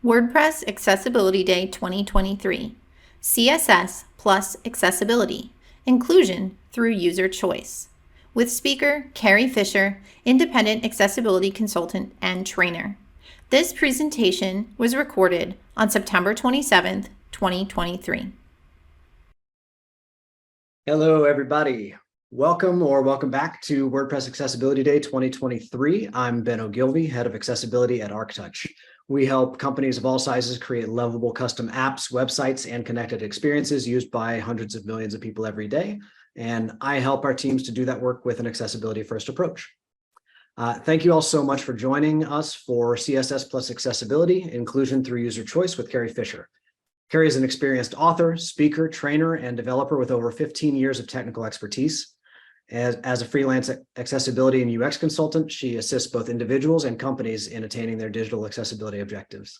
WordPress Accessibility Day 2023, CSS plus accessibility, inclusion through user choice, with speaker Carie Fisher, independent accessibility consultant and trainer. This presentation was recorded on September 27th, 2023. Hello, everybody. Welcome back to WordPress Accessibility Day 2023. I'm Ben Ogilvy, Head of Accessibility at ArcTouch. We help companies of all sizes create lovable custom apps, websites, and connected experiences used by hundreds of millions of people every day. And I help our teams to do that work with an accessibility-first approach. Thank you all so much for joining us for CSS plus accessibility, inclusion through user choice with Carie Fisher. Carie is an experienced author, speaker, trainer, and developer with over 15 years of technical expertise. As a freelance accessibility and UX consultant, she assists both individuals and companies in attaining their digital accessibility objectives.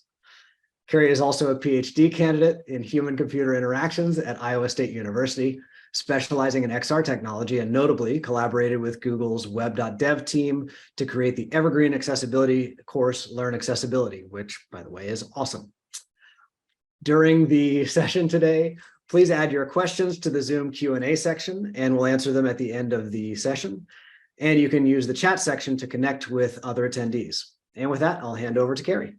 Carie is also a PhD candidate in human-computer interactions at Iowa State University, specializing in XR technology, and notably collaborated with Google's web.dev team to create the evergreen accessibility course, Learn Accessibility, which, by the way, is awesome. During the session today, please add your questions to the Zoom Q&A section, and we'll answer them at the end of the session. And you can use the chat section to connect with other attendees. And with that, I'll hand over to Carie.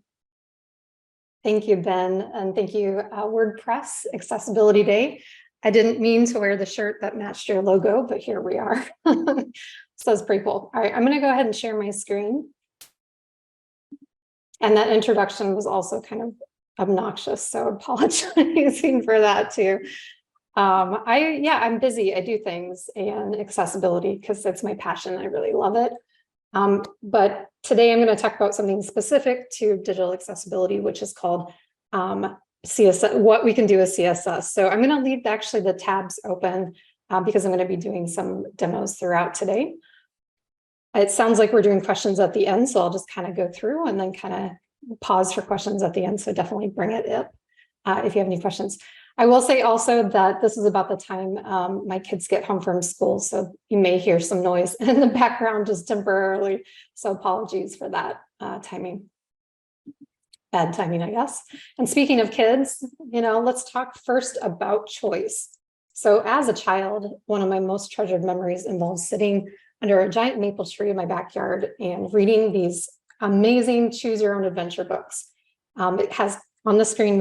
Thank you, Ben, and thank you, WordPress Accessibility Day. I didn't mean to wear the shirt that matched your logo, but here we are. So that's pretty cool. All right, I'm going to go ahead and share my screen. And that introduction was also kind of obnoxious, so apologizing for that too. I'm busy. I do things in accessibility because that's my passion. I really love it. But today I'm going to talk about something specific to digital accessibility, which is called CSS, what we can do with CSS. So I'm going to leave actually the tabs open because I'm going to be doing some demos throughout today. It sounds like we're doing questions at the end, so I'll just kind of go through and then kind of pause for questions at the end, so definitely bring it up if you have any questions. I will say also that this is about the time my kids get home from school, so you may hear some noise in the background just temporarily, so apologies for that timing. Bad timing, I guess. And speaking of kids, let's talk first about choice. So as a child, one of my most treasured memories involves sitting under a giant maple tree in my backyard and reading these amazing choose your own adventure books. It has on the screen,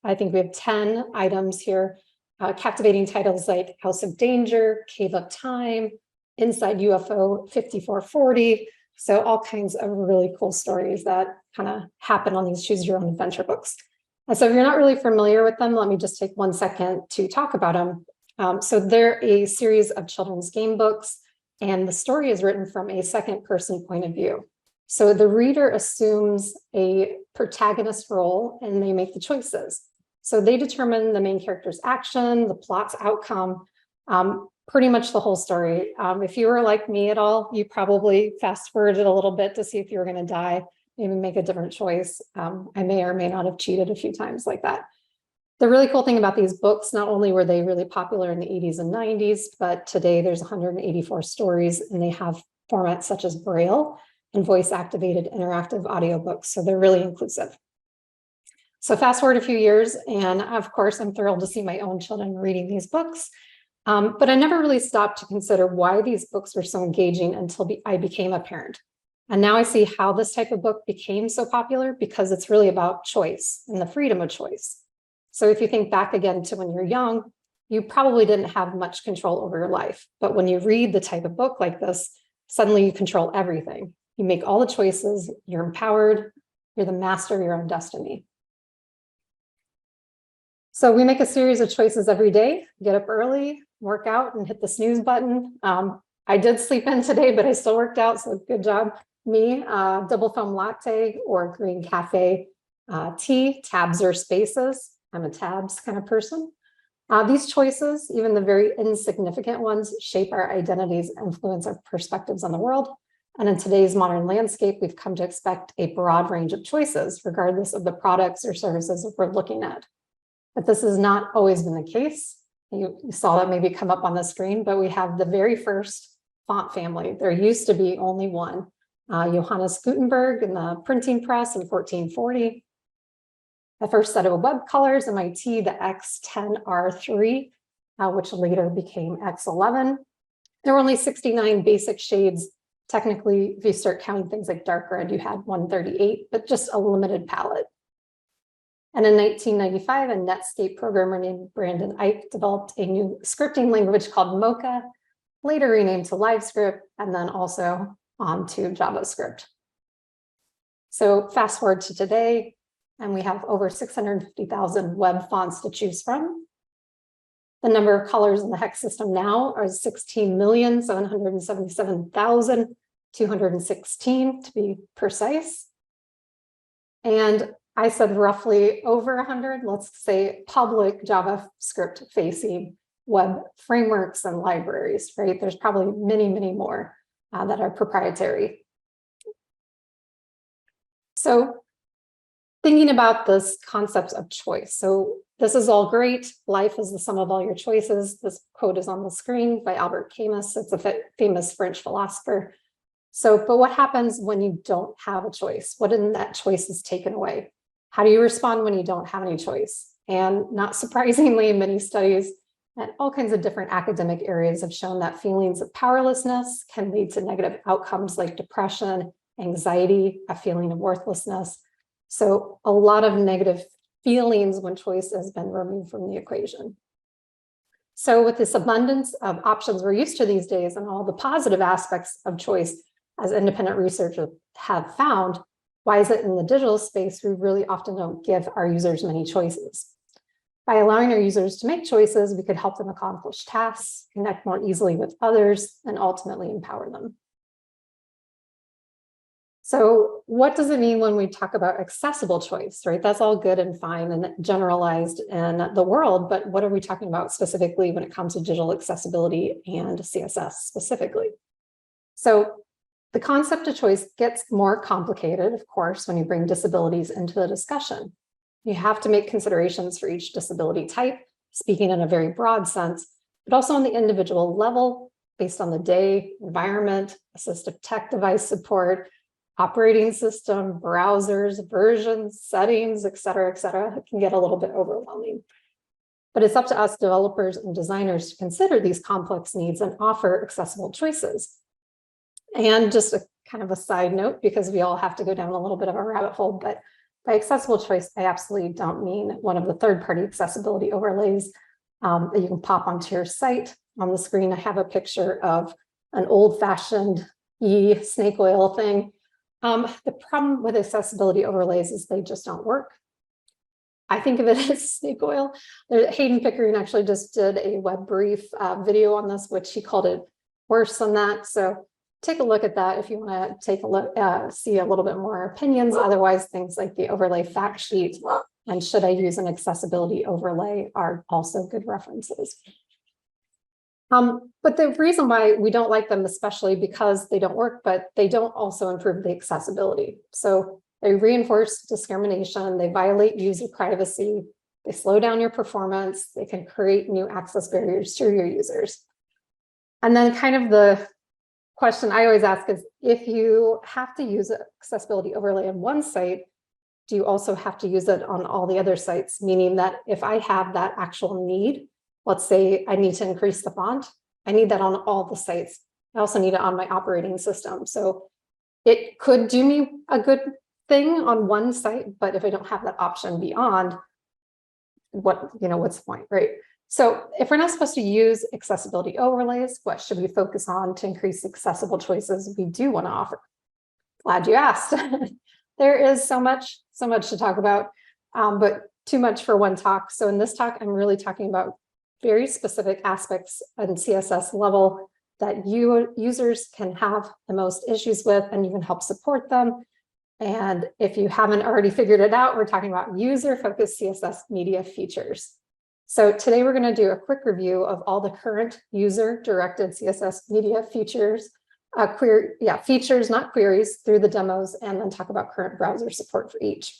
I think we have 10 items here, captivating titles like House of Danger, Cave of Time, Inside UFO 5440. So all kinds of really cool stories that kind of happen on these choose your own adventure books. And so if you're not really familiar with them, let me just take 1 second to talk about them. So they're a series of children's game books, and the story is written from a second person point of view. So the reader assumes a protagonist role and they make the choices. So they determine the main character's action, the plot's outcome, pretty much the whole story. If you were like me at all, you probably fast forwarded a little bit to see if you were going to die, maybe make a different choice. I may or may not have cheated a few times like that. The really cool thing about these books, not only were they really popular in the 80s and 90s, but today there's 184 stories and they have formats such as Braille and voice-activated interactive audiobooks. So they're really inclusive. So fast forward a few years, and of course, I'm thrilled to see my own children reading these books. But I never really stopped to consider why these books were so engaging until I became a parent. And now I see how this type of book became so popular because it's really about choice and the freedom of choice. So if you think back again to when you're young, you probably didn't have much control over your life. But when you read the type of book like this, suddenly you control everything. You make all the choices, you're empowered, you're the master of your own destiny. So we make a series of choices every day, get up early, work out, and hit the snooze button. I did sleep in today, but I still worked out, so good job, me. Double foam latte or green cafe tea, tabs or spaces. I'm a tabs kind of person. These choices, even the very insignificant ones, shape our identities, influence our perspectives on the world. And in today's modern landscape, we've come to expect a broad range of choices, regardless of the products or services that we're looking at. But this has not always been the case. You saw that maybe come up on the screen, but we have the very first font family. There used to be only one, Johannes Gutenberg in the printing press in 1440. The first set of web colors, MIT, the X10R3, which later became X11. There were only 69 basic shades. Technically, if you start counting things like dark red, you had 138, but just a limited palette. And in 1995, a Netscape programmer named Brandon Ike developed a new scripting language called Mocha, later renamed to LiveScript, and then also onto JavaScript. So fast forward to today, and we have over 650,000 web fonts to choose from. The number of colors in the hex system now are 16,777,216 to be precise. And I said roughly over 100, let's say public JavaScript facing web frameworks and libraries, right? There's probably many, many more that are proprietary. So thinking about this concept of choice. So this is all great. Life is the sum of all your choices. This quote is on the screen by Albert Camus. It's a famous French philosopher. So, but what happens when you don't have a choice? What if that choice is taken away? How do you respond when you don't have any choice? And not surprisingly, many studies and all kinds of different academic areas have shown that feelings of powerlessness can lead to negative outcomes like depression, anxiety, a feeling of worthlessness. So a lot of negative feelings when choice has been removed from the equation. So with this abundance of options we're used to these days and all the positive aspects of choice, as independent researchers have found, why is it in the digital space we really often don't give our users many choices? By allowing our users to make choices, we could help them accomplish tasks, connect more easily with others, and ultimately empower them. So what does it mean when we talk about accessible choice, right? That's all good and fine and generalized in the world, but what are we talking about specifically when it comes to digital accessibility and CSS specifically? So the concept of choice gets more complicated, of course, when you bring disabilities into the discussion. You have to make considerations for each disability type, speaking in a very broad sense, but also on the individual level, based on the day, environment, assistive tech device support, operating system, browsers, versions, settings, et cetera, it can get a little bit overwhelming. But it's up to us developers and designers to consider these complex needs and offer accessible choices. And just a kind of a side note, because we all have to go down a little bit of a rabbit hole, but by accessible choice, I absolutely don't mean one of the third-party accessibility overlays that you can pop onto your site. On the screen, I have a picture of an old-fashioned snake oil thing. The problem with accessibility overlays is they just don't work. I think of it as snake oil. Hayden Pickering actually just did a web brief video on this, which he called it worse than that. So take a look at that if you want to take a look, see a little bit more opinions. Otherwise, things like the overlay fact sheet and should I use an accessibility overlay are also good references. But the reason why we don't like them, especially because they don't work, but they don't also improve the accessibility. So they reinforce discrimination, they violate user privacy, they slow down your performance, they can create new access barriers to your users. And then kind of the question I always ask is, if you have to use an accessibility overlay on one site, do you also have to use it on all the other sites? Meaning that if I have that actual need, let's say I need to increase the font, I need that on all the sites. I also need it on my operating system. So it could do me a good thing on one site, but if I don't have that option beyond, what's the point, right? So if we're not supposed to use accessibility overlays, what should we focus on to increase accessible choices we do want to offer? Glad you asked. There is so much to talk about, but too much for one talk. So in this talk, I'm really talking about very specific aspects on CSS level that users can have the most issues with, and you can help support them. And if you haven't already figured it out, we're talking about user-focused CSS media features. So today we're going to do a quick review of all the current user-directed CSS media features, features, not queries, through the demos, and then talk about current browser support for each.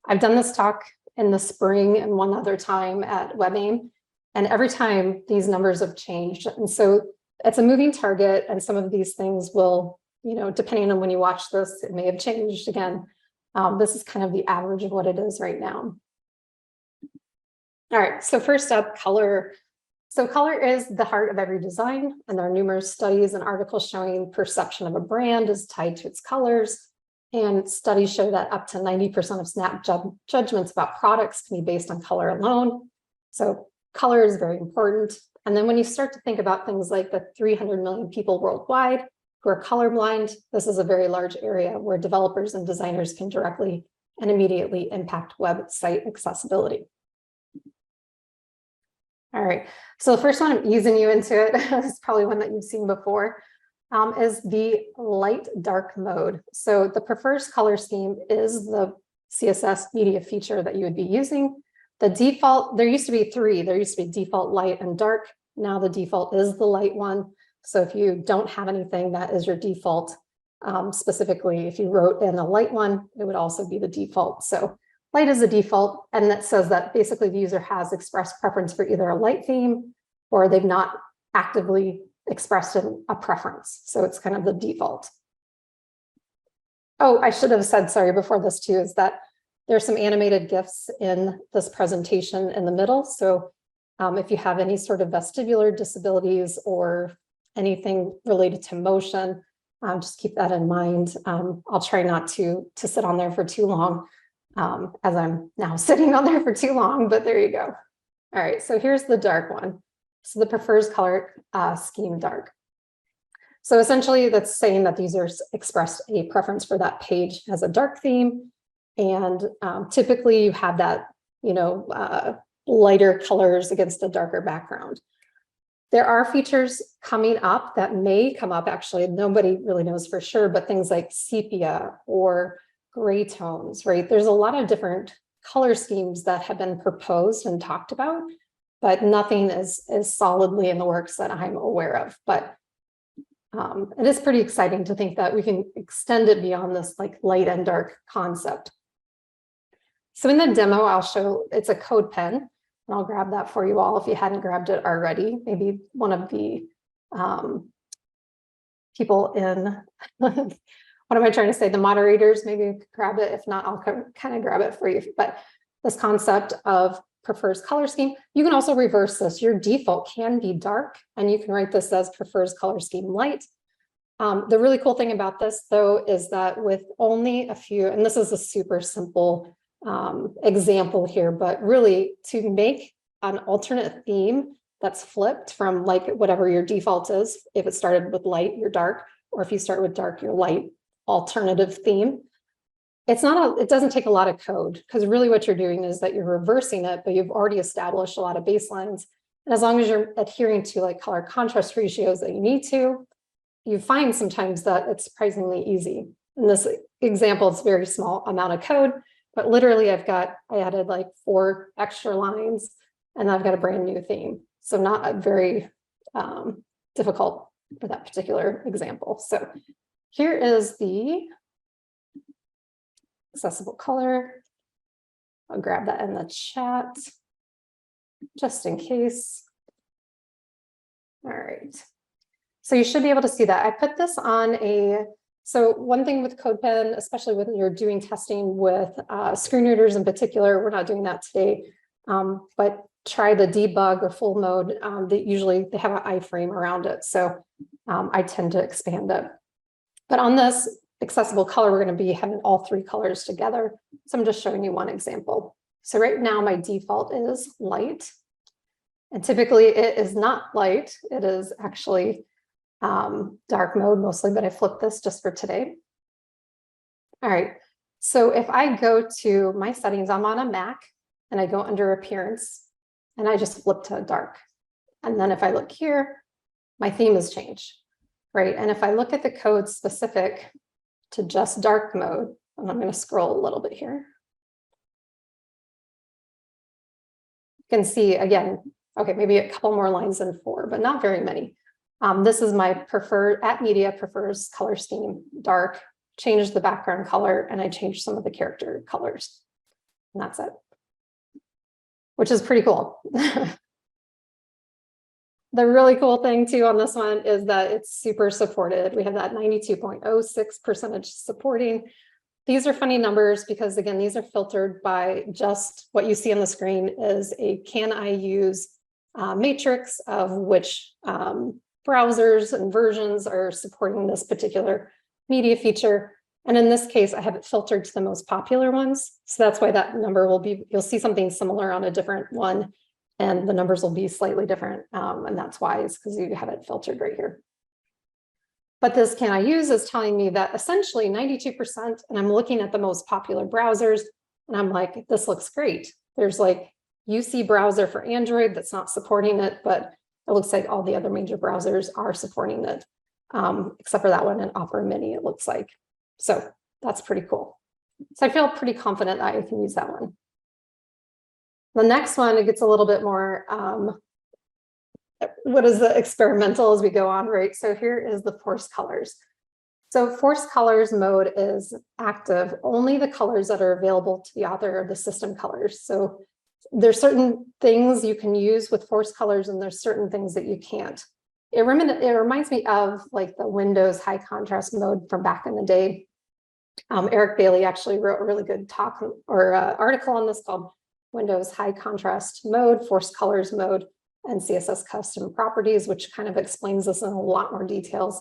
I've done this talk in the spring and one other time at WebAIM, and every time these numbers have changed. And so it's a moving target, and some of these things will, depending on when you watch this, it may have changed again. This is kind of the average of what it is right now. All right, so first up, color. So color is the heart of every design, and there are numerous studies and articles showing perception of a brand is tied to its colors. And studies show that up to 90% of Snap judgments about products can be based on color alone. So color is very important. And then when you start to think about things like the 300 million people worldwide who are colorblind, this is a very large area where developers and designers can directly and immediately impact website accessibility. All right, so the first one, I'm easing you into it, is probably one that you've seen before, is the light dark mode. So the prefers color scheme is the CSS media feature that you would be using. The default, there used to be three. There used to be default light and dark. Now the default is the light one. So if you don't have anything, that is your default. Specifically, if you wrote in a light one, it would also be the default. So light is the default, and that says that basically the user has expressed preference for either a light theme or they've not actively expressed a preference. So it's kind of the default. Oh, I should have said, sorry, before this too, is that there's some animated GIFs in this presentation in the middle. So if you have any sort of vestibular disabilities or anything related to motion, just keep that in mind. I'll try not to sit on there for too long, as I'm now sitting on there for too long, but there you go. All right, so here's the dark one. So the prefers color scheme dark. So essentially that's saying that the users expressed a preference for that page as a dark theme. And typically you have that, lighter colors against a darker background. There are features coming up that may come up, actually, nobody really knows for sure, but things like sepia or gray tones, right? There's a lot of different color schemes that have been proposed and talked about, but nothing is solidly in the works that I'm aware of. But it is pretty exciting to think that we can extend it beyond this like light and dark concept. So in the demo, I'll show, it's a code pen, and I'll grab that for you all if you hadn't grabbed it already. Maybe one of the people in, what am I trying to say? The moderators, maybe grab it. If not, I'll kind of grab it for you. But this concept of prefers color scheme, you can also reverse this. Your default can be dark, and you can write this as prefers color scheme light. The really cool thing about this, though, is that with only a few, and this is a super simple example here, but really to make an alternate theme that's flipped from like whatever your default is, if it started with light, you're dark, or if you start with dark, you're light, alternative theme. It doesn't take a lot of code, because really what you're doing is that you're reversing it, but you've already established a lot of baselines. And as long as you're adhering to like color contrast ratios that you need to, you find sometimes that it's surprisingly easy. In this example, it's a very small amount of code, but literally I added like 4 extra lines, and I've got a brand new theme. So not a very difficult for that particular example. So here is the accessible color. I'll grab that in the chat just in case. All right. So you should be able to see that. I put this on so one thing with CodePen, especially when you're doing testing with screen readers in particular, we're not doing that today, but try the debug or full mode. Usually they have an iframe around it. So I tend to expand it. But on this accessible color, we're going to be having all 3 colors together. So I'm just showing you one example. So right now my default is light. And typically it is not light. It is actually dark mode mostly, but I flipped this just for today. All right. So if I go to my settings, I'm on a Mac, and I go under appearance, and I just flip to dark. And then if I look here, my theme has changed, right? And if I look at the code specific to just dark mode, and I'm going to scroll a little bit here, you can see again, okay, maybe a couple more lines than 4, but not very many. This is my preferred @media prefers color scheme dark, changed the background color, and I changed some of the character colors. And that's it, which is pretty cool. The really cool thing too on this one is that it's super supported. We have that 92.06% supporting. These are funny numbers because, again, these are filtered by just what you see on the screen is a can I use matrix of which browsers and versions are supporting this particular media feature. And in this case, I have it filtered to the most popular ones. So that's why that number will be, you'll see something similar on a different one, and the numbers will be slightly different. And that's why, is because you have it filtered right here. But this can I use is telling me that essentially 92%, and I'm looking at the most popular browsers, and I'm like, this looks great. There's like UC browser for Android that's not supporting it, but it looks like all the other major browsers are supporting it, except for that one in Opera Mini, it looks like. So that's pretty cool. So I feel pretty confident that I can use that one. The next one, it gets a little bit more, what is the experimental as we go on, right? So here is the force colors. So force colors mode is active. Only the colors that are available to the author are the system colors. So there's certain things you can use with force colors and there's certain things that you can't. It reminds me of like the Windows high contrast mode from back in the day. Eric Bailey actually wrote a really good talk or article on this called Windows high contrast mode, force colors mode, and CSS custom properties, which kind of explains this in a lot more details.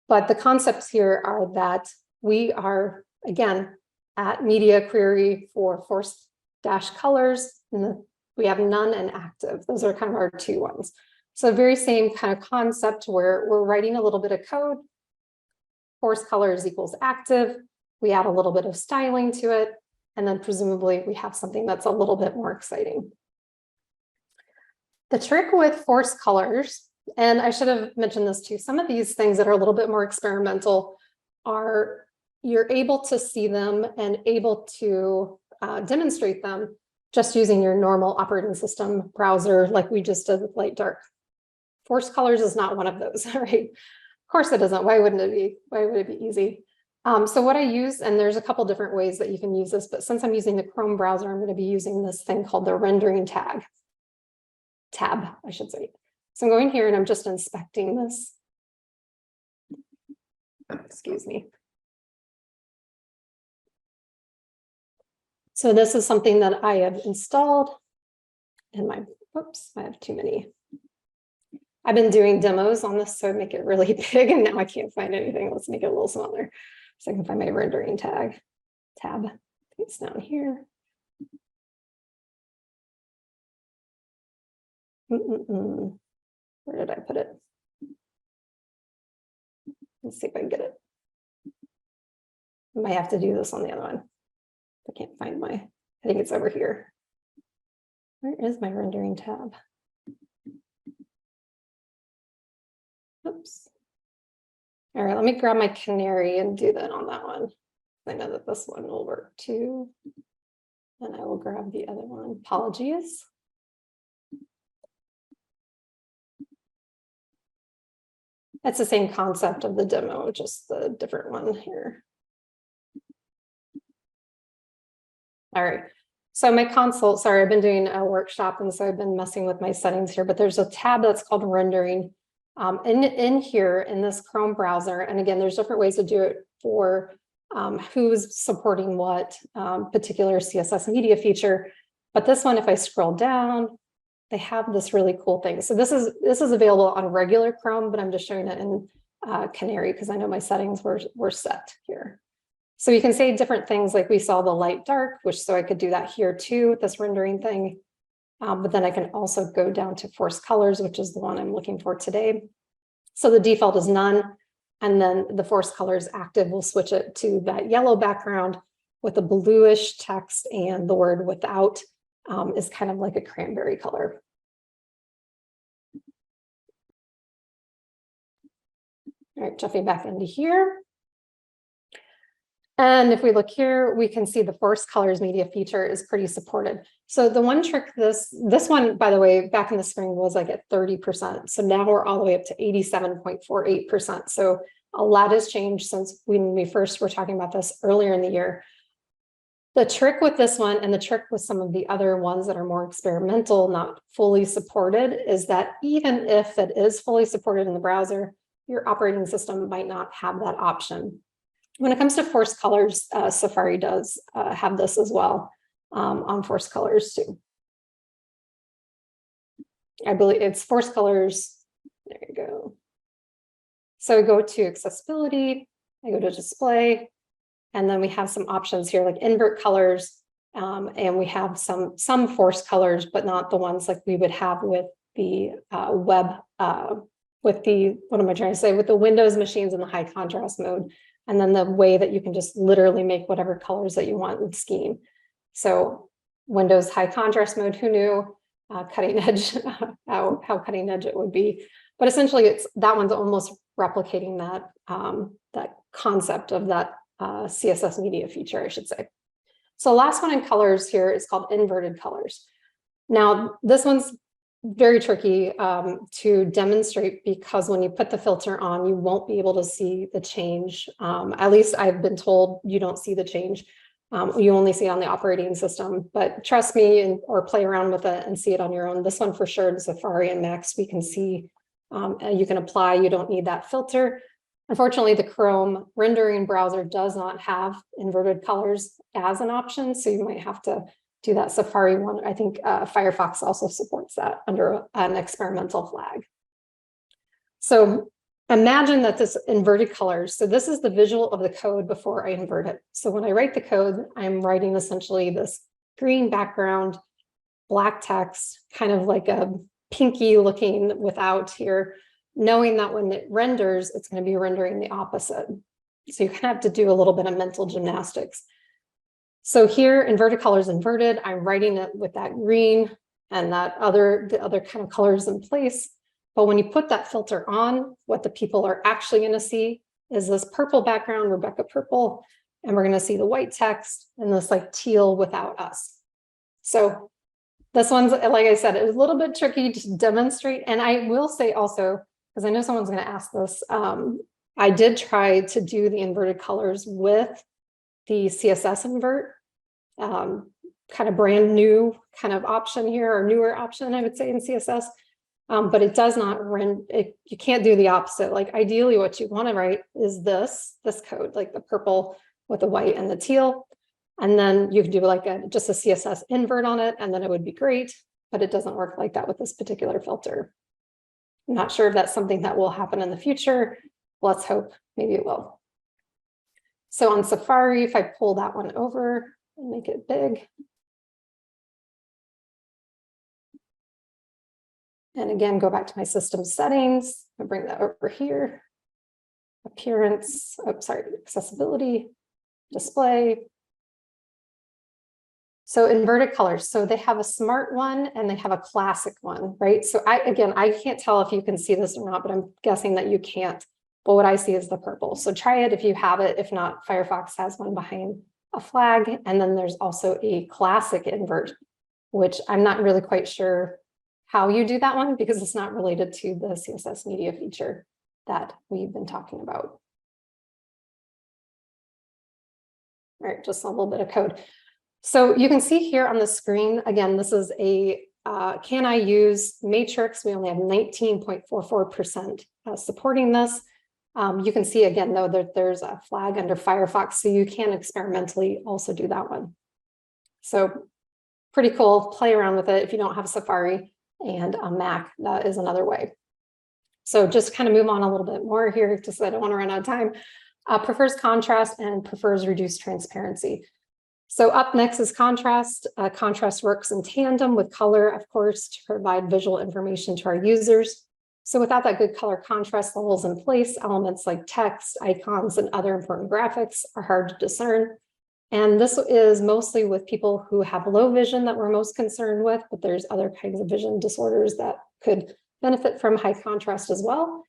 But the concepts here are that we are, again, at media query for force dash colors, and we have none and active. Those are kind of our two ones. So very same kind of concept where we're writing a little bit of code. Force colors equals active. We add a little bit of styling to it. And then presumably we have something that's a little bit more exciting. The trick with force colors, and I should have mentioned this too, some of these things that are a little bit more experimental are you're able to see them and able to demonstrate them just using your normal operating system browser like we just did with light dark. Force colors is not one of those, right? Of course it isn't. Why wouldn't it be? Why would it be easy? So what I use, and there's a couple different ways that you can use this, but since I'm using the Chrome browser, I'm going to be using this thing called the rendering tab, I should say. So I'm going here and I'm just inspecting this. Excuse me. So this is something that I have installed in my, whoops, I have too many. I've been doing demos on this, so I make it really big, and now I can't find anything. Let's make it a little smaller so I can find my rendering tab. It's down here. Where did I put it? Let's see if I can get it. I might have to do this on the other one. I can't find I think it's over here. Where is my rendering tab? Oops. All right, let me grab my Canary and do that on that one. I know that this one will work too. And I will grab the other one. Apologies. That's the same concept of the demo, just the different one here. All right. So my console, sorry, I've been doing a workshop, and so I've been messing with my settings here, but there's a tab that's called rendering. In here in this Chrome browser, and again, there's different ways to do it for who's supporting what particular CSS media feature. But this one, if I scroll down, they have this really cool thing. So this is available on regular Chrome, but I'm just showing it in Canary because I know my settings were set here. So you can say different things, like we saw the light dark, which so I could do that here too, this rendering thing. But then I can also go down to force colors, which is the one I'm looking for today. So the default is none. And then the force colors active will switch it to that yellow background with a bluish text, and the word without is kind of like a cranberry color. All right, jumping back into here. And if we look here, we can see the force colors media feature is pretty supported. So the one trick, this one, by the way, back in the spring was like at 30%. So now we're all the way up to 87.48%. So a lot has changed since when we first were talking about this earlier in the year. The trick with this one, and the trick with some of the other ones that are more experimental, not fully supported, is that even if it is fully supported in the browser, your operating system might not have that option. When it comes to force colors, Safari does have this as well on force colors too. I believe it's force colors. There you go. So I go to accessibility, I go to display, and then we have some options here like invert colors, and we have some force colors, but not the ones like we would have with the web, with the, what am I trying to say, with the Windows machines in the high contrast mode. And then the way that you can just literally make whatever colors that you want with scheme. So Windows high contrast mode, who knew? Cutting edge, how cutting edge it would be. But essentially it's that one's almost replicating that, that concept of that CSS media feature, I should say. So last one in colors here is called inverted colors. Now this one's very tricky to demonstrate because when you put the filter on, you won't be able to see the change. At least I've been told you don't see the change. You only see it on the operating system, but trust me or play around with it and see it on your own. This one for sure in Safari and Max, we can see, you can apply, you don't need that filter. Unfortunately, the Chrome rendering browser does not have inverted colors as an option, so you might have to do that Safari one. I think Firefox also supports that under an experimental flag. So imagine that this inverted colors, so this is the visual of the code before I invert it. So when I write the code, I'm writing essentially this green background, black text, kind of like a pinky looking without here, knowing that when it renders, it's going to be rendering the opposite. So you kind of have to do a little bit of mental gymnastics. So here, inverted colors inverted, I'm writing it with that green and the other kind of colors in place. But when you put that filter on, what the people are actually going to see is this purple background, Rebecca purple, and we're going to see the white text and this like teal without us. So this one's, like I said, it was a little bit tricky to demonstrate. And I will say also, because I know someone's going to ask this, I did try to do the inverted colors with the CSS invert, kind of brand new kind of option here, or newer option, I would say, in CSS. But it does not render, you can't do the opposite. Like ideally what you want to write is this code, like the purple with the white and the teal. And then you can do like just a CSS invert on it, and then it would be great, but it doesn't work like that with this particular filter. I'm not sure if that's something that will happen in the future. Let's hope maybe it will. So on Safari, if I pull that one over and make it big. And again, go back to my system settings. I'll bring that over here. Appearance, oh, sorry, accessibility, display. So inverted colors. So they have a smart one and they have a classic one, right? So I can't tell if you can see this or not, but I'm guessing that you can't. But what I see is the purple. So try it if you have it. If not, Firefox has one behind a flag. And then there's also a classic invert, which I'm not really quite sure how you do that one because it's not related to the CSS media feature that we've been talking about. All right, just a little bit of code. So you can see here on the screen, again, this is a can I use matrix? We only have 19.44% supporting this. You can see again, though, that there's a flag under Firefox, so you can experimentally also do that one. So pretty cool, play around with it if you don't have Safari and a Mac, that is another way. So just kind of move on a little bit more here, just I don't want to run out of time. Prefers contrast and prefers reduced transparency. So up next is contrast. Contrast works in tandem with color, of course, to provide visual information to our users. So without that good color contrast levels in place, elements like text, icons, and other important graphics are hard to discern. And this is mostly with people who have low vision that we're most concerned with, but there's other kinds of vision disorders that could benefit from high contrast as well.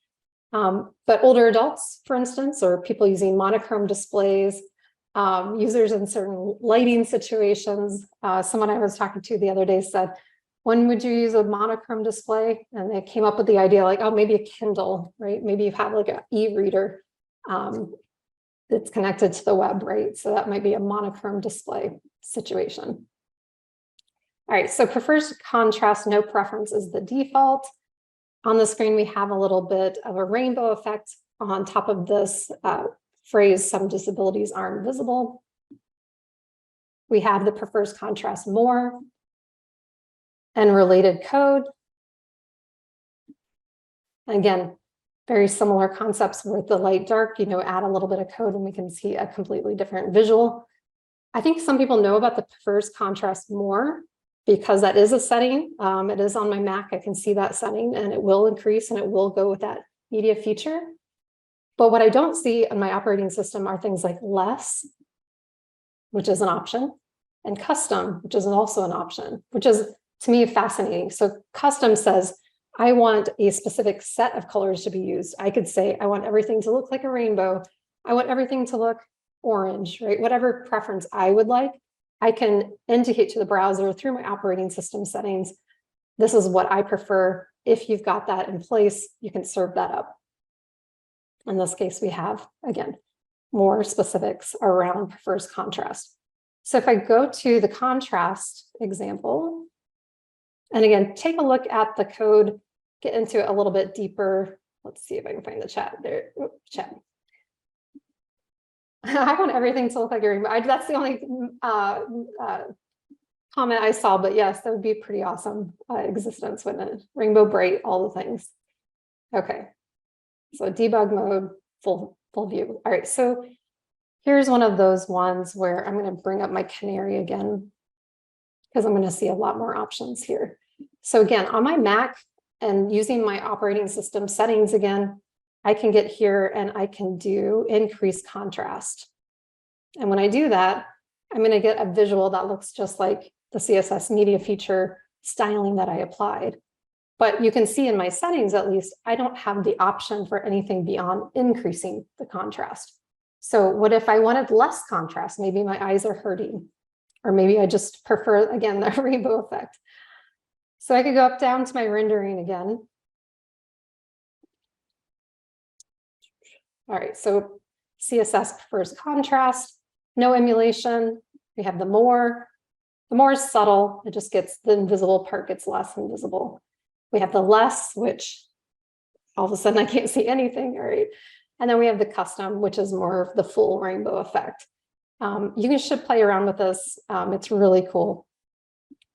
But older adults, for instance, or people using monochrome displays, users in certain lighting situations. Someone I was talking to the other day said, when would you use a monochrome display? And they came up with the idea like, oh, maybe a Kindle, right? Maybe you have like an e-reader that's connected to the web, right? So that might be a monochrome display situation. All right, so prefers contrast, no preference is the default. On the screen, we have a little bit of a rainbow effect on top of this phrase, some disabilities aren't visible. We have the prefers contrast more and related code. Again, very similar concepts with the light dark, add a little bit of code and we can see a completely different visual. I think some people know about the prefers contrast more because that is a setting. It is on my Mac. I can see that setting and it will increase and it will go with that media feature. But what I don't see on my operating system are things like less, which is an option, and custom, which is also an option, which is to me fascinating. So custom says, I want a specific set of colors to be used. I could say, I want everything to look like a rainbow. I want everything to look orange, right? Whatever preference I would like, I can indicate to the browser through my operating system settings, this is what I prefer. If you've got that in place, you can serve that up. In this case, we have, again, more specifics around prefers contrast. So if I go to the contrast example, and again, take a look at the code, get into it a little bit deeper. Let's see if I can find the chat there. Chat. I want everything to look like a rainbow. That's the only comment I saw, but yes, that would be pretty awesome existence, wouldn't it? Rainbow bright, all the things. Okay, so debug mode, full view. All right, so here's one of those ones where I'm going to bring up my Carie again, because I'm going to see a lot more options here. So again, on my Mac and using my operating system settings again, I can get here and I can do increase contrast. And when I do that, I'm going to get a visual that looks just like the CSS media feature styling that I applied. But you can see in my settings, at least, I don't have the option for anything beyond increasing the contrast. So what if I wanted less contrast? Maybe my eyes are hurting, or maybe I just prefer, again, the rainbow effect. So I could go up down to my rendering again. All right, so CSS prefers contrast, no emulation. We have the more. The more is subtle. It just gets, the invisible part gets less invisible. We have the less, which all of a sudden I can't see anything, all right? And then we have the custom, which is more of the full rainbow effect. You should play around with this. It's really cool.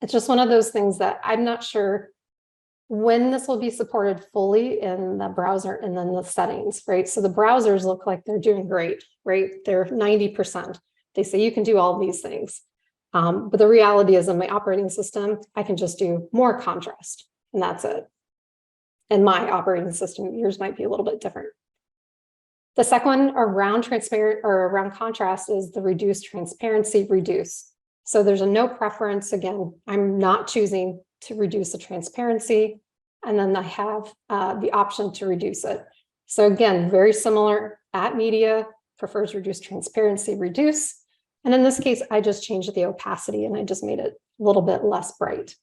It's just one of those things that I'm not sure when this will be supported fully in the browser and then the settings, right? So the browsers look like they're doing great, right? They're 90%. They say you can do all these things. But the reality is in my operating system, I can just do more contrast and that's it. And my operating system, yours might be a little bit different. The second one around transparent or around contrast is the reduce transparency reduce. So there's a no preference. Again, I'm not choosing to reduce the transparency. And then I have the option to reduce it. So again, very similar at media, prefers reduce transparency, reduce. And in this case, I just changed the opacity and I just made it a little bit less bright.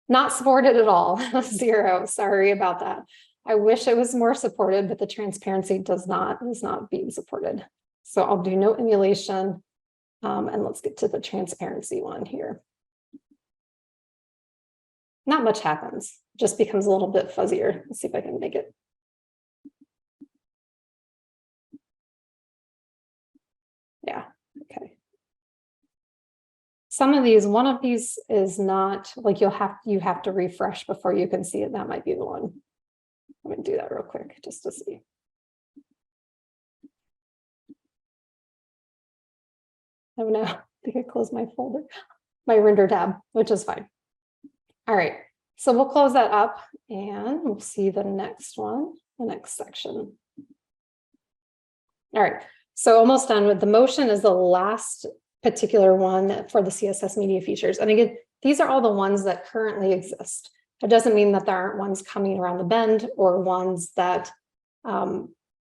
Not supported at all, 0, sorry about that. I wish it was more supported, but the transparency is not being supported. So I'll do no emulation. And let's get to the transparency one here. Not much happens, just becomes a little bit fuzzier. Let's see if I can make it. Yeah, okay. Some of these, one of these is not like you have to refresh before you can see it. That might be the one. Let me do that real quick just to see. Oh no, I think I closed my folder, my render tab, which is fine. All right, so we'll close that up and we'll see the next one, the next section. All right, so almost done with the motion is the last particular one for the CSS media features. And again, these are all the ones that currently exist. It doesn't mean that there aren't ones coming around the bend or ones that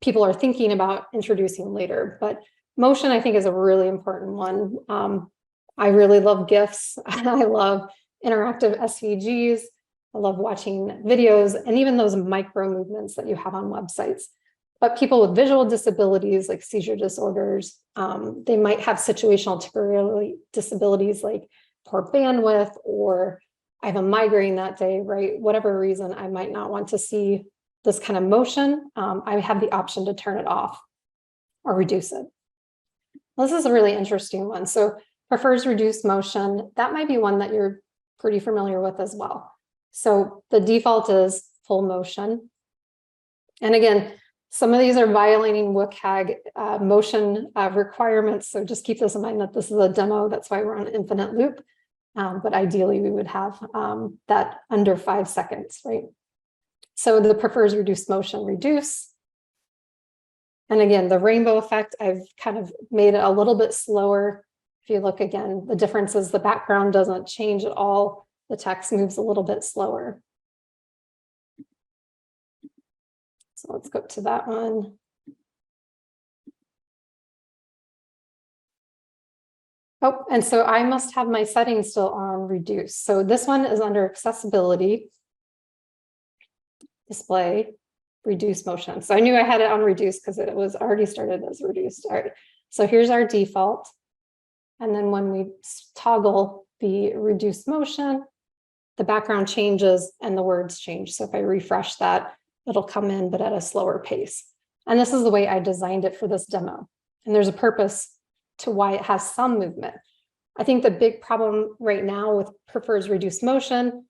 people are thinking about introducing later. But motion, I think, is a really important one. I really love GIFs. I love interactive SVGs. I love watching videos and even those micro movements that you have on websites. But people with visual disabilities like seizure disorders, they might have situational disabilities like poor bandwidth, or I have a migraine that day, right? Whatever reason, I might not want to see this kind of motion, I have the option to turn it off or reduce it. This is a really interesting one. So prefers reduced motion. That might be one that you're pretty familiar with as well. So the default is full motion. And again, some of these are violating WCAG motion requirements. So just keep this in mind that this is a demo. That's why we're on infinite loop. But ideally, we would have that under 5 seconds, right? So the prefers reduced motion, reduce. And again, the rainbow effect, I've kind of made it a little bit slower. If you look again, the difference is the background doesn't change at all. The text moves a little bit slower. So let's go to that one. Oh, and so I must have my settings still on reduce. So this one is under accessibility, display, reduce motion. So I knew I had it on reduce because it was already started as reduced. All right, so here's our default. And then when we toggle the reduce motion, the background changes and the words change. So if I refresh that, it'll come in, but at a slower pace. And this is the way I designed it for this demo. And there's a purpose to why it has some movement. I think the big problem right now with prefers reduced motion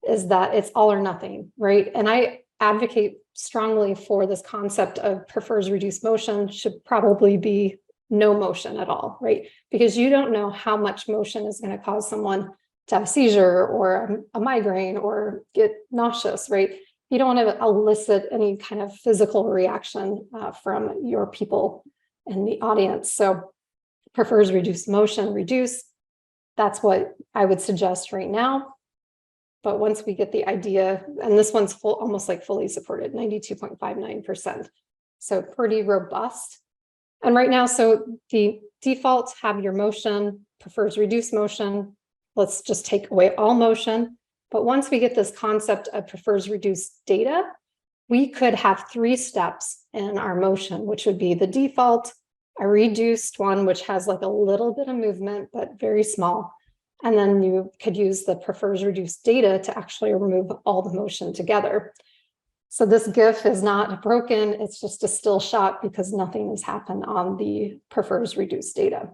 is that it's all or nothing, right? And I advocate strongly for this concept of prefers reduced motion should probably be no motion at all, right? Because you don't know how much motion is going to cause someone to have a seizure or a migraine or get nauseous, right? You don't want to elicit any kind of physical reaction from your people in the audience. So prefers reduced motion, reduce. That's what I would suggest right now. But once we get the idea, and this one's full, almost like fully supported, 92.59%. So pretty robust. And right now, so the default have your motion, prefers reduced motion. Let's just take away all motion. But once we get this concept of prefers reduced data, we could have 3 steps in our motion, which would be the default, a reduced one, which has like a little bit of movement, but very small. And then you could use the prefers reduced data to actually remove all the motion together. So this GIF is not broken. It's just a still shot because nothing has happened on the prefers reduced data.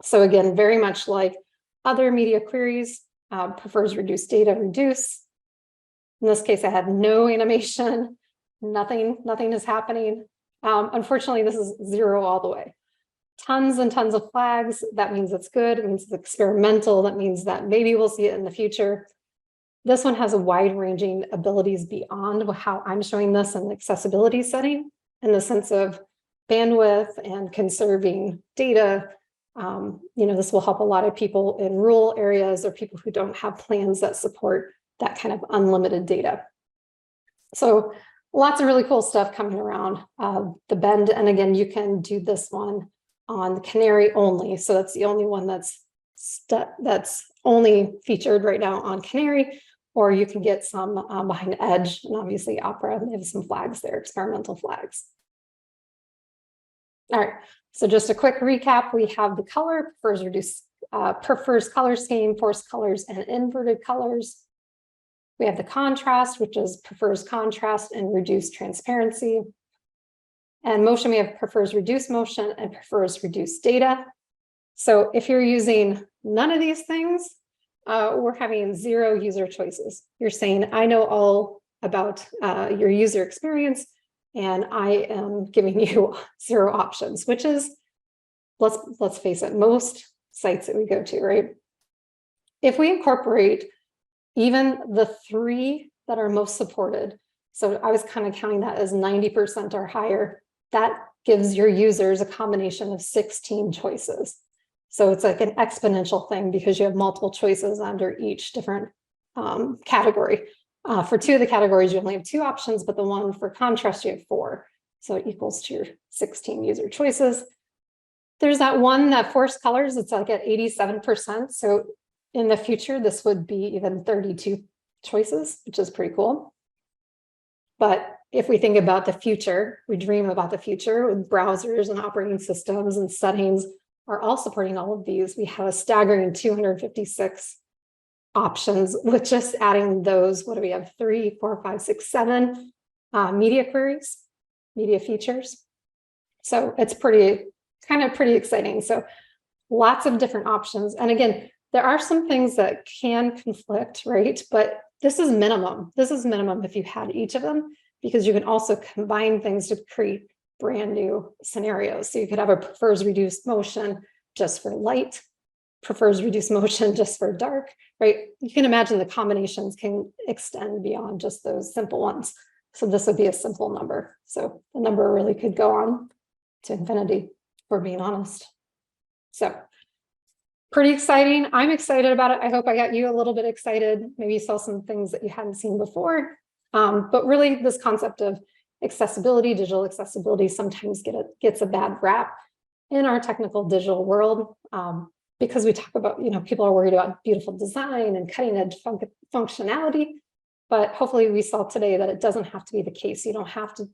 So again, very much like other media queries, prefers reduced data, reduce. In this case, I had no animation, nothing is happening. Unfortunately, this is 0 all the way. Tons and tons of flags. That means it's good. It means it's experimental. That means that maybe we'll see it in the future. This one has a wide-ranging abilities beyond how I'm showing this in the accessibility setting, in the sense of bandwidth and conserving data. This will help a lot of people in rural areas or people who don't have plans that support that kind of unlimited data. So lots of really cool stuff coming around the bend. And again, you can do this one on the Carie only. So that's the only one that's only featured right now on Carie, or you can get some behind Edge and obviously Opera. They have some flags there, experimental flags. All right, so just a quick recap. We have the color, prefers reduce, prefers color scheme, forced colors, and inverted colors. We have the contrast, which is prefers contrast and reduced transparency. And motion, we have prefers reduced motion and prefers reduced data. So if you're using none of these things, we're having 0 user choices. You're saying, I know all about your user experience, and I am giving you 0 options, which is, let's face it, most sites that we go to, right? If we incorporate even the 3 that are most supported, so I was kind of counting that as 90% or higher, that gives your users a combination of 16 choices. So it's like an exponential thing because you have multiple choices under each different category. For 2 of the categories, you only have 2 options, but the one for contrast, you have 4. So it equals to your 16 user choices. There's that one that forced colors, it's like at 87%. So in the future, this would be even 32 choices, which is pretty cool. But if we think about the future, we dream about the future with browsers and operating systems and settings are all supporting all of these. We have a staggering 256 options with just adding those. What do we have? 3, 4, 5, 6, 7 media queries, media features. So it's pretty exciting. So lots of different options. And again, there are some things that can conflict, right? But this is minimum. This is minimum if you had each of them, because you can also combine things to create brand new scenarios. So you could have a prefers reduced motion just for light, prefers reduced motion just for dark, right? You can imagine the combinations can extend beyond just those simple ones. So this would be a simple number. So the number really could go on to infinity, if we're being honest. So pretty exciting. I'm excited about it. I hope I got you a little bit excited. Maybe you saw some things that you hadn't seen before. But really this concept of accessibility, digital accessibility sometimes gets a bad rap in our technical digital world, because we talk about, people are worried about beautiful design and cutting edge functionality. But hopefully we saw today that it doesn't have to be the case. You don't have to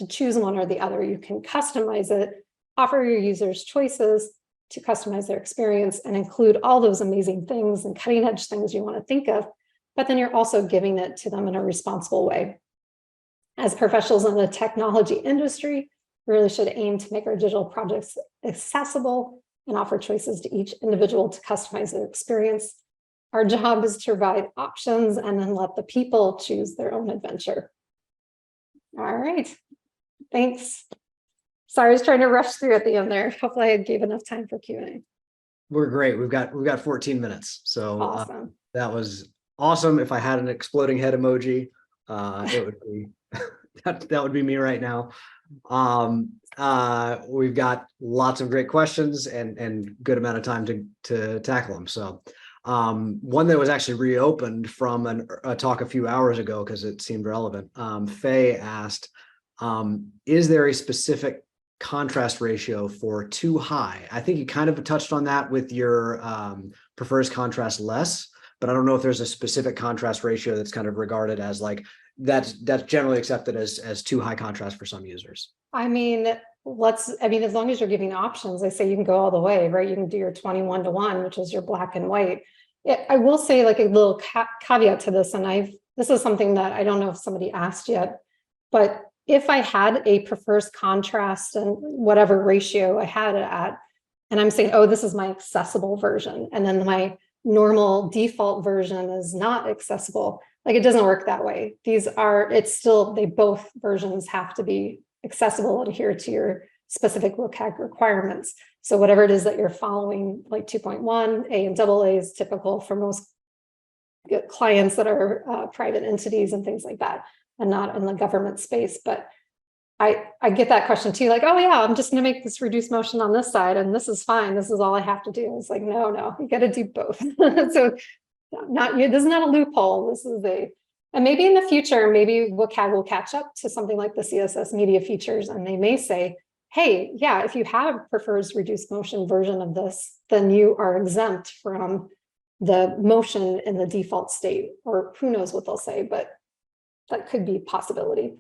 choose one or the other. You can customize it, offer your users choices to customize their experience and include all those amazing things and cutting edge things you want to think of, but then you're also giving it to them in a responsible way. As professionals in the technology industry, we really should aim to make our digital projects accessible and offer choices to each individual to customize their experience. Our job is to provide options and then let the people choose their own adventure. All right, thanks. Sorry, I was trying to rush through at the end there. Hopefully I gave enough time for Q&A. We're great. We've got 14 minutes. So Awesome. that was awesome. If I had an exploding head emoji, it would be that would be me right now. We've got lots of great questions and good amount of time to tackle them. So one that was actually reopened from a talk a few hours ago because it seemed relevant. Faye asked, is there a specific contrast ratio for too high? I think you kind of touched on that with your prefers contrast less, but I don't know if there's a specific contrast ratio that's kind of regarded as like that's generally accepted as too high contrast for some users. I mean, as long as you're giving options, I say you can go all the way, right? You can do your 21:1, which is your black and white. I will say like a little caveat to this, and this is something that I don't know if somebody asked yet, but if I had a prefers contrast and whatever ratio I had it at, and I'm saying, oh, this is my accessible version, and then my normal default version is not accessible, like it doesn't work that way. Both versions have to be accessible and adhere to your specific WCAG requirements. So whatever it is that you're following, like 2.1, A and AA is typical for most clients that are private entities and things like that, and not in the government space. But I get that question too, like, oh yeah, I'm just gonna make this reduced motion on this side and this is fine. This is all I have to do. It's like, no, you got to do both. So this is not a loophole. And maybe in the future, maybe WCAG will catch up to something like the CSS media features. And they may say, hey, yeah, if you have prefers reduced motion version of this, then you are exempt from the motion in the default state, or who knows what they'll say, but that could be a possibility.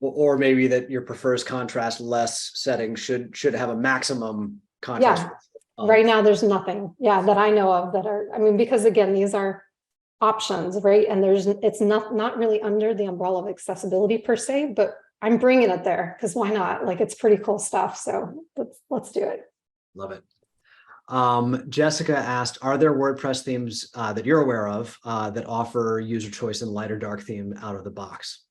Or maybe that your prefers contrast less setting should have a maximum contrast. Yeah. Right now, there's nothing, that I know of that are, because again, these are options, right? And it's not really under the umbrella of accessibility per se, but I'm bringing it there because why not? Like, it's pretty cool stuff. So let's do it. Love it. Jessica asked, are there WordPress themes that you're aware of that offer user choice in light or dark theme out of the box?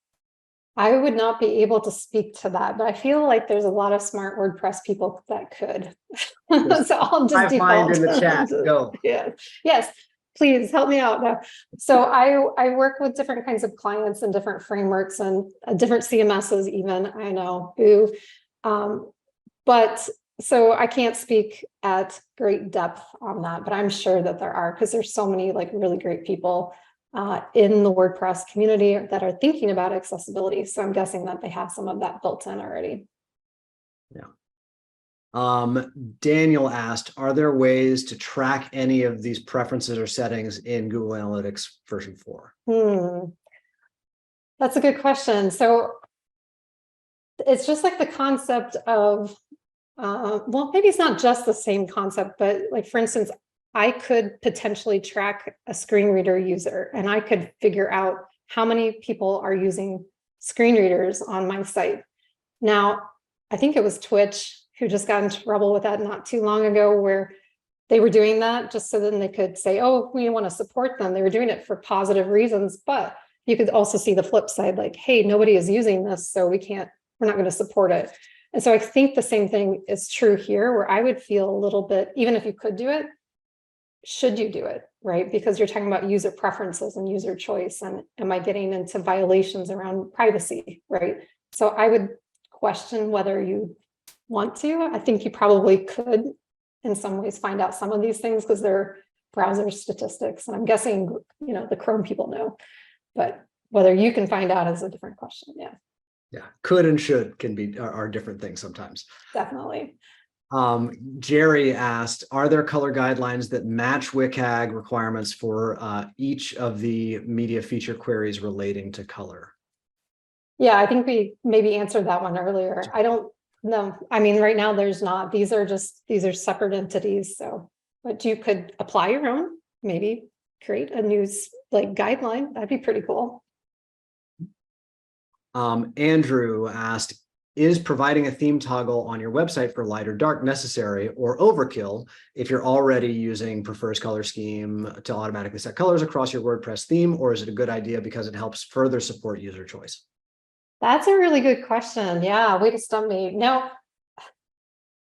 I would not be able to speak to that, but I feel like there's a lot of smart WordPress people that could. So I'll just default in the chat. Go. Yes, please help me out now. So I work with different kinds of clients and different frameworks and different CMSs even, I know, but so I can't speak at great depth on that, but I'm sure that there are, because there's so many like really great people in the WordPress community that are thinking about accessibility. So I'm guessing that they have some of that built in already. Yeah. Daniel asked, are there ways to track any of these preferences or settings in Google Analytics version 4? That's a good question. So it's just like the concept of, well, maybe it's not just the same concept, but like, for instance, I could potentially track a screen reader user, and I could figure out how many people are using screen readers on my site. Now, I think it was Twitch who just got in trouble with that not too long ago, where they were doing that just so then they could say, oh, we want to support them. They were doing it for positive reasons, but you could also see the flip side, like, hey, nobody is using this, so we're not going to support it. And so I think the same thing is true here, where I would feel a little bit, even if you could do it, should you do it, right? Because you're talking about user preferences and user choice, and am I getting into violations around privacy, right? So I would question whether you want to. I think you probably could in some ways find out some of these things because they're browser statistics, and I'm guessing, the Chrome people know, but whether you can find out is a different question. Yeah, could and should are different things sometimes. Definitely. Jerry asked, are there color guidelines that match WCAG requirements for each of the media feature queries relating to color? Yeah, I think we maybe answered that one earlier. I don't know. I mean, right now there's not. These are separate entities. So, but you could apply your own, maybe create a new guideline. That'd be pretty cool. Andrew asked, is providing a theme toggle on your website for light or dark necessary or overkill if you're already using prefers color scheme to automatically set colors across your WordPress theme, or is it a good idea because it helps further support user choice? That's a really good question. Yeah, way to stump me. Now,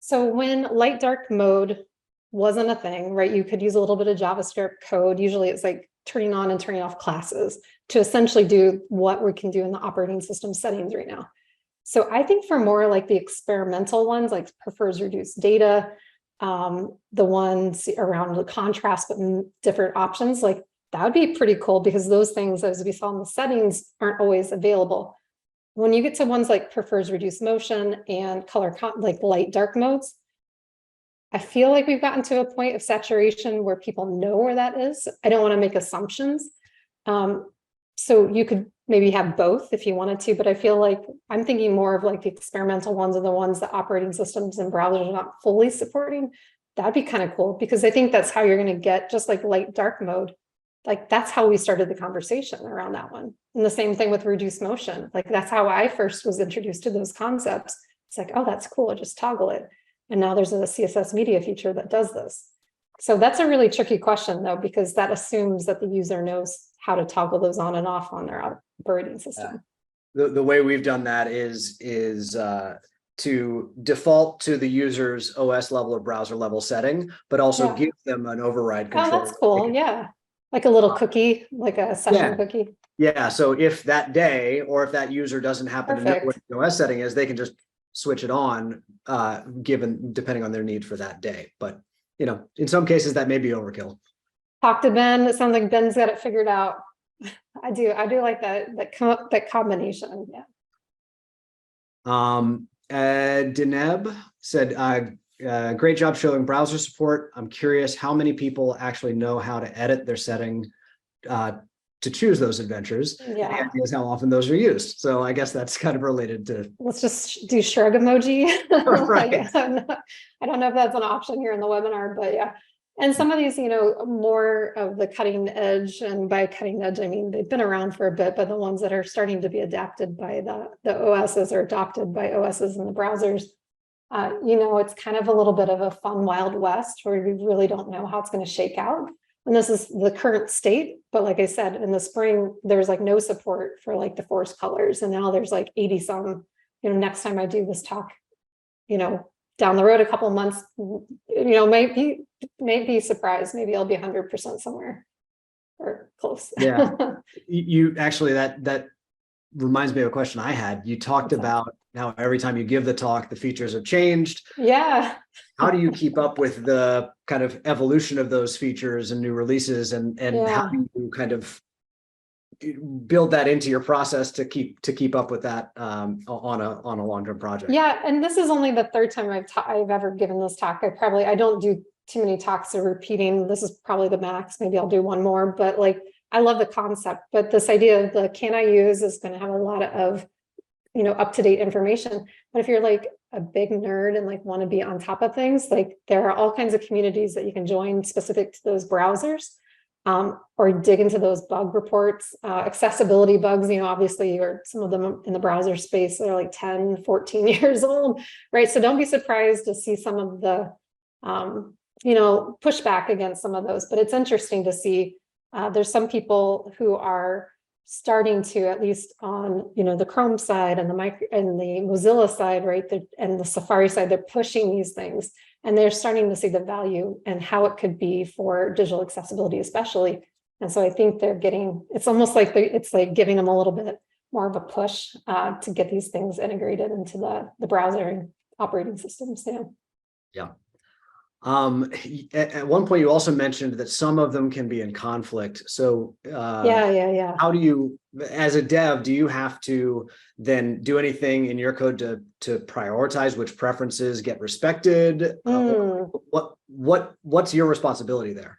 so when light dark mode wasn't a thing, right? You could use a little bit of JavaScript code. Usually it's like turning on and turning off classes to essentially do what we can do in the operating system settings right now. So I think for more like the experimental ones, like prefers reduced data, the ones around the contrast, but different options, like that would be pretty cool because those things, as we saw in the settings, aren't always available. When you get to ones like prefers reduced motion and color, like light dark modes, I feel like we've gotten to a point of saturation where people know where that is. I don't want to make assumptions. So you could maybe have both if you wanted to, but I feel like I'm thinking more of like the experimental ones are the ones that operating systems and browsers are not fully supporting. That'd be kind of cool because I think that's how you're going to get just like light dark mode. Like that's how we started the conversation around that one. And the same thing with reduced motion. Like that's how I first was introduced to those concepts. It's like, oh, that's cool. Just toggle it. And now there's a CSS media feature that does this. So that's a really tricky question though, because that assumes that the user knows how to toggle those on and off on their operating system. The way we've done that is to default to the user's OS level or browser level setting, but also give them an override control. Oh, that's cool. Yeah. Like a little cookie, like a session cookie. Yeah. So if that day, or if that user doesn't happen to know what the OS setting is, they can just switch it on, depending on their need for that day. But, in some cases that may be overkill. Talk to Ben. It sounds like Ben's got it figured out. I do like that combination. Yeah. Deneb said, great job showing browser support. I'm curious how many people actually know how to edit their setting to choose those adventures. Yeah. And how often those are used. So I guess that's kind of related to. Let's just do shrug emoji. Right. I don't know if that's an option here in the webinar, but yeah. And some of these, more of the cutting edge, and by cutting edge, I mean, they've been around for a bit, but the ones that are starting to be adapted by the OSs or adopted by OSs and the browsers, it's kind of a little bit of a fun Wild West where we really don't know how it's going to shake out. And this is the current state. But like I said, in the spring, there's like no support for like the forest colors. And now there's like 80 some, next time I do this talk, down the road a couple of months, may be surprised. Maybe I'll be 100% somewhere or close. Yeah. You actually, that reminds me of a question I had. You talked about how every time you give the talk, the features have changed. Yeah. How do you keep up with the kind of evolution of those features and new releases, and how do you kind of build that into your process to keep up with that on a long-term project? Yeah, and this is only the third time I've ever given this talk. I don't do too many talks or repeating. This is probably the max. Maybe I'll do one more, but I love the concept. But this idea of the can I use is going to have a lot of up-to-date information. But if you're like, a big nerd and like want to be on top of things, like there are all kinds of communities that you can join specific to those browsers, or dig into those bug reports, accessibility bugs, obviously, or some of them in the browser space are like 10, 14 years old, right? So don't be surprised to see some of the, pushback against some of those, but it's interesting to see, there's some people who are starting to, at least on, the Chrome side and the Mozilla side, right? And the Safari side, they're pushing these things. And they're starting to see the value and how it could be for digital accessibility, especially. And so I think it's almost like it's like giving them a little bit more of a push to get these things integrated into the browser and operating systems. Yeah. At one point, you also mentioned that some of them can be in conflict. So yeah. How do you, as a dev, do you have to then do anything in your code to prioritize which preferences get respected? What's your responsibility there?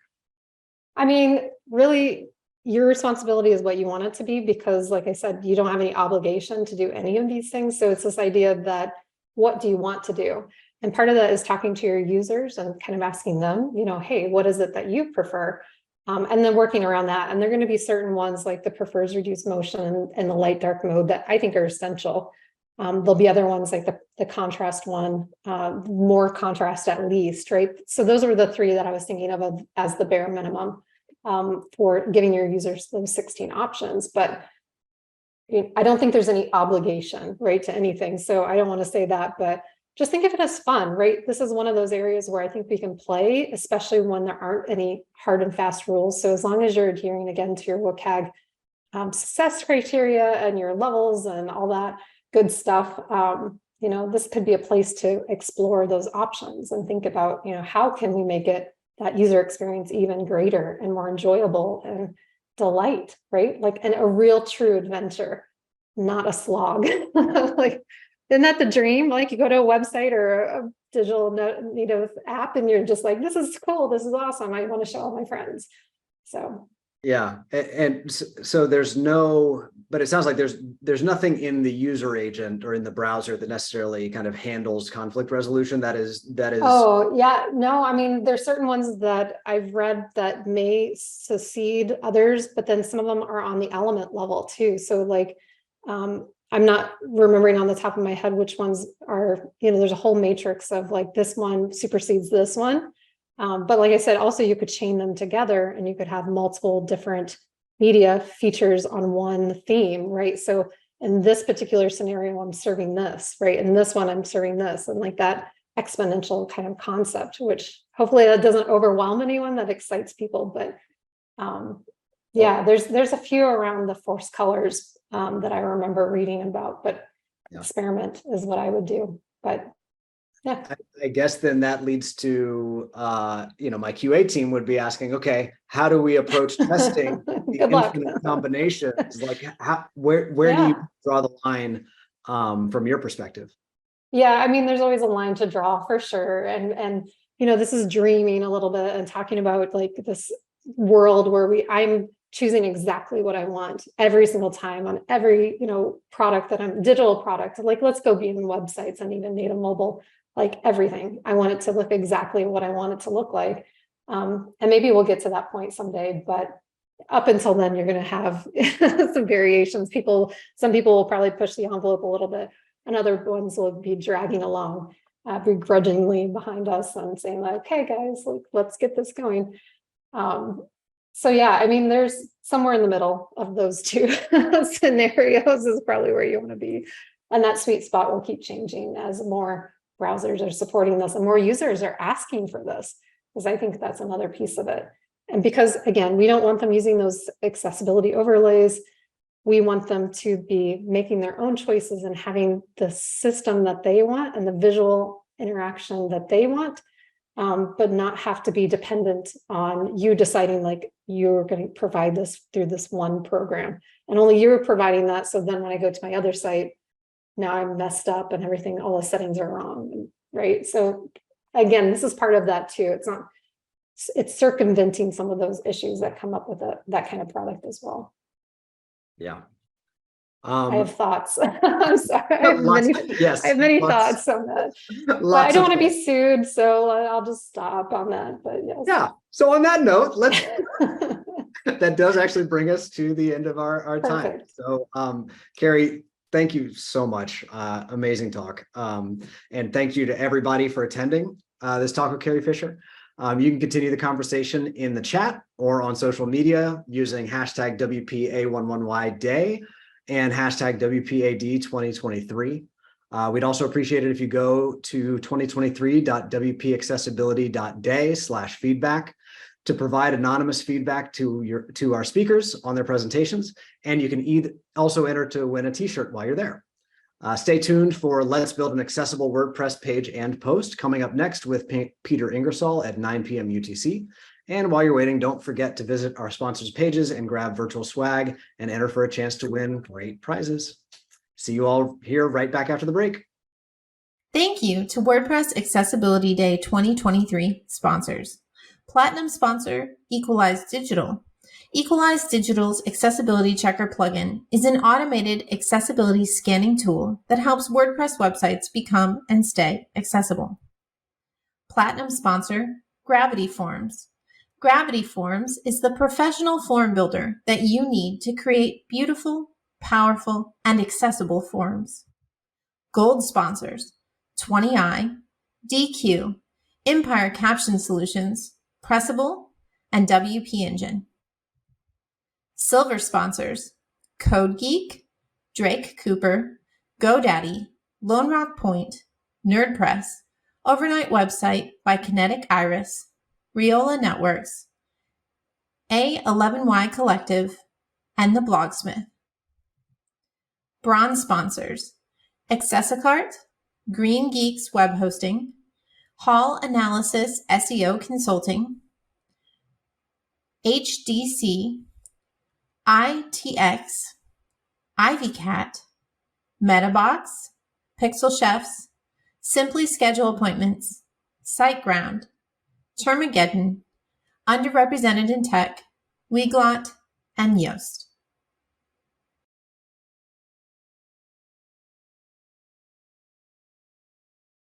I mean, really, your responsibility is what you want it to be, because like I said, you don't have any obligation to do any of these things. So it's this idea that what do you want to do? And part of that is talking to your users and kind of asking them, hey, what is it that you prefer? And then working around that. And there are going to be certain ones like the prefers reduced motion and the light dark mode that I think are essential. There'll be other ones like the contrast one, more contrast at least, right? So those were the three that I was thinking of as the bare minimum for giving your users those 16 options. But I don't think there's any obligation, right, to anything. So I don't want to say that, but just think of it as fun, right? This is one of those areas where I think we can play, especially when there aren't any hard and fast rules. So as long as you're adhering again to your WCAG success criteria and your levels and all that good stuff, this could be a place to explore those options and think about, how can we make that user experience even greater and more enjoyable and delight, right? Like a real true adventure, not a slog. Like, isn't that the dream? Like you go to a website or a digital native app and you're just like, this is cool. This is awesome. I want to show all my friends. So. Yeah. And so but it sounds like there's nothing in the user agent or in the browser that necessarily kind of handles conflict resolution. That is. Oh yeah. No, I mean, there's certain ones that I've read that may succeed others, but then some of them are on the element level too. So like, I'm not remembering on the top of my head which ones are, there's a whole matrix of like this one supersedes this one. But like I said, also you could chain them together and you could have multiple different media features on one theme, right? So in this particular scenario, I'm serving this, right? In this one, I'm serving this, and like that exponential kind of concept, which hopefully that doesn't overwhelm anyone, that excites people. But yeah, there's a few around the force colors that I remember reading about, but experiment is what I would do. But yeah, I guess then that leads to, my QA team would be asking, okay, how do we approach testing the infinite combinations? Like where do you draw the line from your perspective? Yeah, I mean, there's always a line to draw for sure. And this is dreaming a little bit and talking about like this world where I'm choosing exactly what I want every single time on every, product digital product. Like, let's go be in websites and even native mobile, like everything. I want it to look exactly what I want it to look like. And maybe we'll get to that point someday, but up until then, you're going to have some variations. Some people will probably push the envelope a little bit, and other ones will be dragging along begrudgingly behind us and saying like, okay, guys, let's get this going. So yeah, I mean, there's somewhere in the middle of those two scenarios is probably where you want to be. And that sweet spot will keep changing as more browsers are supporting this and more users are asking for this, because I think that's another piece of it. And because, again, we don't want them using those accessibility overlays. We want them to be making their own choices and having the system that they want and the visual interaction that they want. But not have to be dependent on you deciding like you're going to provide this through this one program and only you're providing that. So then when I go to my other site, now I'm messed up and everything, all the settings are wrong, right? So again, this is part of that too. It's circumventing some of those issues that come up with that kind of product as well. Yeah. I have thoughts. I'm sorry. I have Yes, I have many lots, thoughts on that. But I lots don't of want to be thoughts. sued, so I'll just stop on that. But yes. Yeah. So on that note, that does actually bring us to the end of our time. Perfect. So, Carie, thank you so much. Amazing talk. And thank you to everybody for attending this talk with Carie Fisher. You can continue the conversation in the chat or on social media using hashtag WPA11Y and hashtag WPAD2023. We'd also appreciate it if you go to 2023.wpaccessibility.day/feedback to provide anonymous feedback to our speakers on their presentations. And you can also enter to win a t-shirt while you're there. Stay tuned for Let's Build an Accessible WordPress Page and Post coming up next with Peter Ingersoll at 9 p.m. UTC. And while you're waiting, don't forget to visit our sponsors' pages and grab virtual swag and enter for a chance to win great prizes. See you all here right back after the break. Thank you to WordPress Accessibility Day 2023 sponsors. Platinum sponsor, Equalize Digital. Equalize Digital's Accessibility Checker plugin is an automated accessibility scanning tool that helps WordPress websites become and stay accessible. Platinum sponsor, Gravity Forms. Gravity Forms is the professional form builder that you need to create beautiful, powerful, and accessible forms. Gold sponsors, 20i, DQ, Empire Caption Solutions, Pressable, and WP Engine. Silver sponsors, CodeGeek, Drake Cooper, GoDaddy, Lone Rock Point, NerdPress, Overnight Website by Kinetic Iris, Riola Networks, A11Y Collective, and The Blogsmith. Bronze sponsors, Accessicart, Green Geeks Web Hosting, Hall Analysis SEO Consulting, HDC, ITX, IvyCat, MetaBox, Pixel Chefs, Simply Schedule Appointments, SiteGround, Termageddon, Underrepresented in Tech, Weglot, and Yoast.